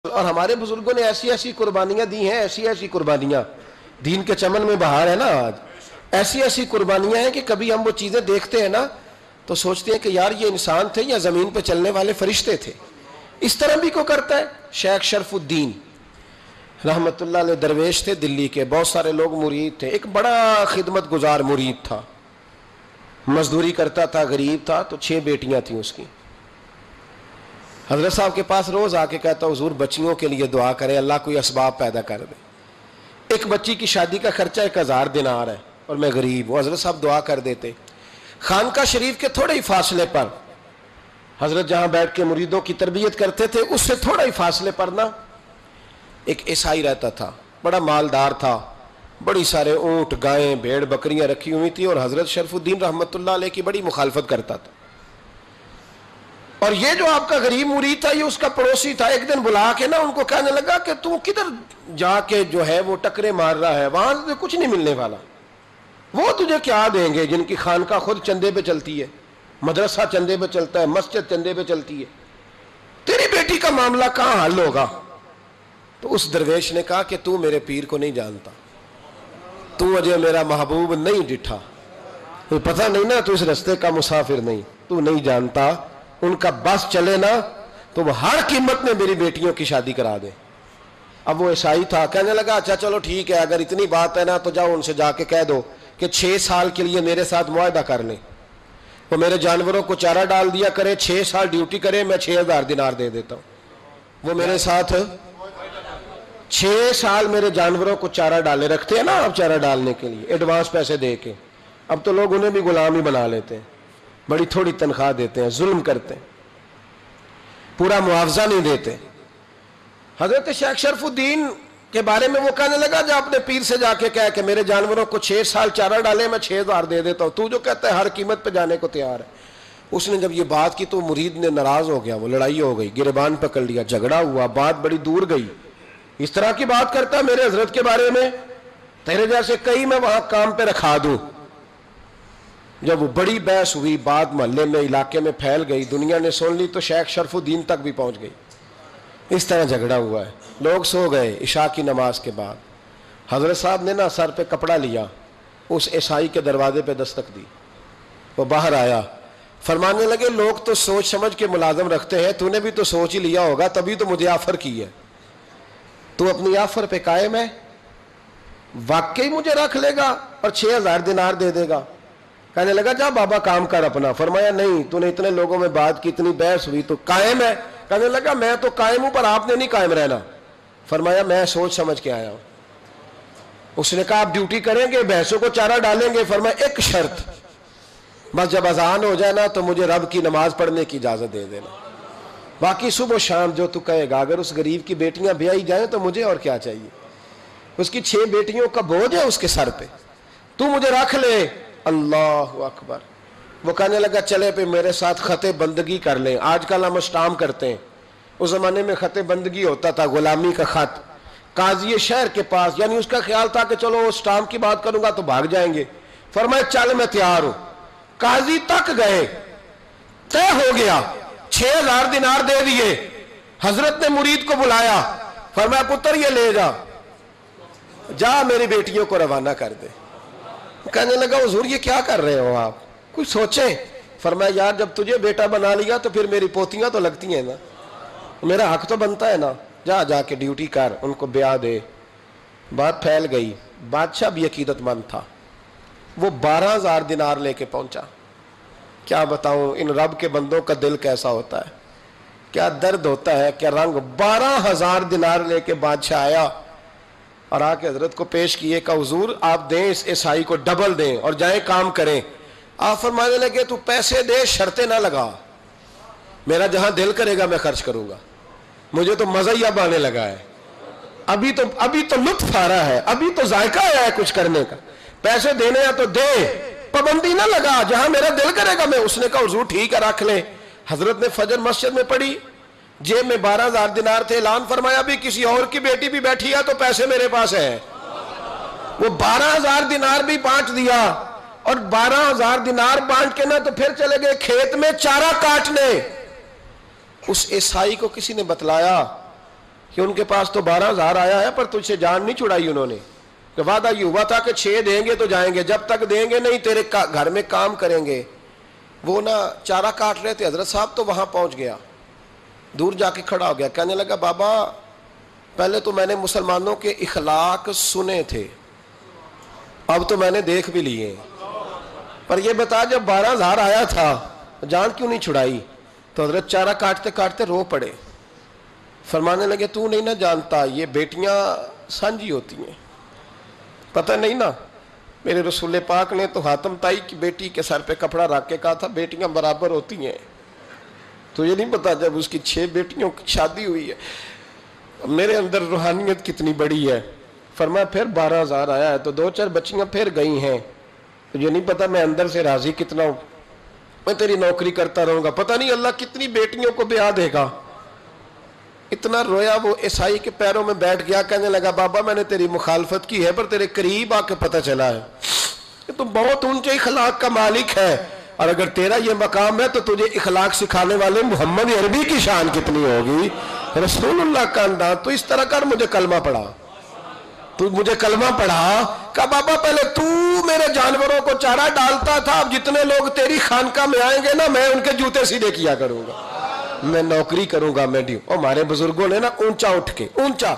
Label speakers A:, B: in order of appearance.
A: اور ہمارے بزرگوں نے ایسی ایسی قربانیاں دی ہیں، ایسی ایسی قربانیاں، دین کے چمن میں بہار ہے نا آج، ایسی ایسی قربانیاں ہیں کہ کبھی ہم وہ چیزیں دیکھتے ہیں نا تو سوچتے ہیں کہ یار یہ انسان تھے یا زمین پہ چلنے والے فرشتے تھے، اس طرح بھی کو کرتا ہے۔ شیخ شرف الدین رحمت اللہ علیہ درویش تھے دلی کے، بہت سارے لوگ مرید تھے، ایک بڑا خدمت گزار مرید تھا، مزدوری کرتا تھا، غریب تھا، تو 6 بیٹیاں تھیں اس کی۔ حضرت صاحب کے پاس روز آ کے کہتا حضور بچیوں کے لیے دعا کرے، اللہ کوئی اسباب پیدا کر دے، ایک بچی کی شادی کا خرچہ 1000 دینار ہے اور میں غریب ہوں۔ حضرت صاحب دعا کر دیتے۔ خانقاہ شریف کے تھوڑے ہی فاصلے پر حضرت جہاں بیٹھ کے مریدوں کی تربیت کرتے تھے، اس سے تھوڑا ہی فاصلے پر نا ایک عیسائی رہتا تھا، بڑا مالدار تھا، بڑی سارے اونٹ، گائیں، بھیڑ، بکریاں رکھی ہوئی تھی، اور حضرت شرف الدین رحمت اللہ علیہ کی بڑی مخالفت کرتا تھا۔ اور یہ جو آپ کا غریب مرید تھا یہ اس کا پڑوسی تھا، ایک دن بلا کے نا ان کو کہنے لگا کہ تو کدھر جا کے جو ہے وہ ٹکرے مار رہا ہے، وہاں سے کچھ نہیں ملنے والا، وہ تجھے کیا دیں گے جن کی خانقاہ خود چندے پہ چلتی ہے، مدرسہ چندے پہ چلتا ہے، مسجد چندے پہ چلتی ہے، تیری بیٹی کا معاملہ کہاں حل ہوگا؟ تو اس درویش نے کہا کہ تو میرے پیر کو نہیں جانتا، تو مجھے میرا محبوب نہیں ڈٹھا، تو پتہ نہیں نا، تو اس رستے کا مسافر نہیں، تو نہیں جانتا، ان کا بس چلے نا تو وہ ہر قیمت میں میری بیٹیوں کی شادی کرا دے۔ اب وہ عیسائی تھا، کہنے لگا اچھا چلو ٹھیک ہے، اگر اتنی بات ہے نا تو جاؤ ان سے جا کے کہہ دو کہ 6 سال کے لیے میرے ساتھ معاہدہ کر لیں، وہ میرے جانوروں کو چارہ ڈال دیا کرے، 6 سال ڈیوٹی کرے، میں 6000 دینار دے دیتا ہوں۔ وہ میرے ساتھ 6 سال میرے جانوروں کو چارہ ڈالے، رکھتے ہیں نا آپ چارہ ڈالنے کے لیے ایڈوانس پیسے دے کے، اب تو لوگ انہیں بھی غلام ہی بنا لیتے ہیں، بڑی تھوڑی تنخواہ دیتے ہیں، ظلم کرتے ہیں، پورا معاوضہ نہیں دیتے۔ حضرت شیخ شرف الدین کے بارے میں وہ کہنے لگا جا اپنے پیر سے جا کے کہہ کہ میرے جانوروں کو 6 سال چارہ ڈالے، میں 6000 دے دیتا ہوں، تو جو کہتا ہے ہر قیمت پہ جانے کو تیار ہے۔ اس نے جب یہ بات کی تو مرید نے ناراض ہو گیا، وہ لڑائی ہو گئی، گریبان پکڑ لیا، جھگڑا ہوا، بات بڑی دور گئی، اس طرح کی بات کرتا ہے میرے حضرت کے بارے میں، تیرے جیسے کئی میں وہاں کام پہ رکھا دوں۔ جب وہ بڑی بحث ہوئی، بات محلے میں، علاقے میں پھیل گئی، دنیا نے سن لی، تو شیخ شرف الدین تک بھی پہنچ گئی۔ اس طرح جھگڑا ہوا ہے، لوگ سو گئے عشاء کی نماز کے بعد، حضرت صاحب نے نا سر پہ کپڑا لیا، اس عیسائی کے دروازے پہ دستک دی، وہ باہر آیا، فرمانے لگے لوگ تو سوچ سمجھ کے ملازم رکھتے ہیں، تو نے بھی تو سوچ ہی لیا ہوگا، تبھی تو مجھے آفر کی ہے، تو اپنی آفر پہ قائم ہے، واقعی مجھے رکھ لے گا اور 6000 دینار دے دے گا؟ کہنے لگا جا بابا کام کر اپنا۔ فرمایا نہیں، تو نے اتنے لوگوں میں بات کی، اتنی بحث ہوئی، تو قائم ہے؟ کہنے لگا میں تو قائم ہوں پر آپ نے نہیں قائم رہنا۔ فرمایا میں سوچ سمجھ کے آیا ہوں۔ اس نے کہا آپ ڈیوٹی کریں گے، بحثوں کو چارہ ڈالیں گے؟ فرمایا ایک شرط، بس جب اذان ہو جائے نا تو مجھے رب کی نماز پڑھنے کی اجازت دے دینا، باقی صبح و شام جو تو کہے گا۔ اگر اس غریب کی بیٹیاں بیائی جائیں تو مجھے اور کیا چاہیے، اس کی 6 بیٹیوں کا بوجھ ہے اس کے سر پہ، تو مجھے رکھ لے۔ اللہ اکبر۔ وہ کہنے لگا چلے پہ میرے ساتھ خط بندگی کر لیں، آج کل ہم اسٹام کرتے ہیں، اس زمانے میں خط بندگی ہوتا تھا، غلامی کا خط، قاضی شہر کے پاس، یعنی اس کا خیال تھا کہ چلو اسٹام کی بات کروں گا تو بھاگ جائیں گے۔ فرمایا چل میں تیار ہوں۔ قاضی تک گئے، طے ہو گیا، 6000 دینار دے دیے۔ حضرت نے مرید کو بلایا، فرمایا پتر یہ لے جا، جا میری بیٹیوں کو روانہ کر دے۔ کہنے لگا حضور یہ کیا کر رہے ہو آپ، کچھ سوچیں۔ فرمایا یار جب تجھے بیٹا بنا لیا تو پھر میری پوتیاں تو لگتی ہیں نا، میرا حق تو بنتا ہے نا، جا کے ڈیوٹی کر، ان کو بیاہ دے۔ بات پھیل گئی، بادشاہ بھی عقیدت مند تھا، وہ 12000 دینار لے کے پہنچا۔ کیا بتاؤں ان رب کے بندوں کا دل کیسا ہوتا ہے، کیا درد ہوتا ہے، کیا رنگ۔ 12000 دینار لے کے بادشاہ آیا اور آ کے حضرت کو پیش کیے کہ حضور آپ دیں اس عیسائی کو ڈبل دیں اور جائیں کام کریں۔ آپ فرمانے لگے تو پیسے دے، شرطیں نہ لگا، میرا جہاں دل کرے گا میں خرچ کروں گا، مجھے تو مزہ ہی اب آنے لگا ہے، ابھی تو لطف آ رہا ہے، ابھی تو ذائقہ آیا ہے کچھ کرنے کا، پیسے دینے ہیں تو دے، پابندی نہ لگا، جہاں میرا دل کرے گا میں۔ اس نے کہا حضور ٹھیک ہے رکھ لیں۔ حضرت نے فجر مسجد میں پڑھی، جیب میں 12000 دینار تھے، اعلان فرمایا بھی کسی اور کی بیٹی بھی بیٹھی ہے تو پیسے میرے پاس ہیں۔ وہ 12000 دینار بھی بانٹ دیا، اور 12000 دینار بانٹ کے نا تو پھر چلے گئے کھیت میں چارہ کاٹنے۔ اس عیسائی کو کسی نے بتلایا کہ ان کے پاس تو 12,000 آیا ہے پر تجھ سے جان نہیں چھڑائی انہوں نے، کہ وعدہ یہ ہوا تھا کہ 6 دیں گے تو جائیں گے، جب تک دیں گے نہیں تیرے گھر میں کام کریں گے۔ وہ نا چارہ کاٹ رہے تھے حضرت صاحب، تو وہاں پہنچ گیا، دور جا کے کھڑا ہو گیا، کہنے لگا بابا پہلے تو میں نے مسلمانوں کے اخلاق سنے تھے، اب تو میں نے دیکھ بھی لیے، پر یہ بتا جب 12,000 آیا تھا جان کیوں نہیں چھڑائی؟ تو حضرت چارہ کاٹتے کاٹتے رو پڑے، فرمانے لگے تو نہیں نہ جانتا یہ بیٹیاں سانجھی ہوتی ہیں، پتہ نہیں نا، میرے رسول پاک نے تو حاتم تائی کی بیٹی کے سر پہ کپڑا رکھ کے کہا تھا بیٹیاں برابر ہوتی ہیں، تو یہ نہیں پتا جب اس کی 6 بیٹیوں کی شادی ہوئی ہے میرے اندر روحانیت کتنی بڑی ہے۔ فرمایا پھر 12,000 آیا ہے تو 2-4 بچیاں پھر گئی ہیں، یہ نہیں پتا میں اندر سے راضی کتنا ہوں، میں تیری نوکری کرتا رہوں گا، پتہ نہیں اللہ کتنی بیٹیوں کو بیاہ دے گا۔ اتنا رویا وہ عیسائی کے پیروں میں بیٹھ گیا، کہنے لگا بابا میں نے تیری مخالفت کی ہے پر تیرے قریب آ کے پتہ چلا ہے کہ تو بہت اونچے اخلاق کا مالک ہے، اور اگر تیرا یہ مقام ہے تو تجھے اخلاق سکھانے والے محمد عربی کی شان کتنی ہوگی، رسول اللہ کا انداز۔ تو اس طرح کر مجھے کلمہ پڑھا، تو مجھے کلمہ پڑھا، کہا بابا پہلے تو میرے جانوروں کو چارہ ڈالتا تھا، اب جتنے لوگ تیری خانقاہ میں آئیں گے نا میں ان کے جوتے سیدھے کیا کروں گا، میں نوکری کروں گا، میں ہمارے بزرگوں نے نا اونچا اٹھ کے اونچا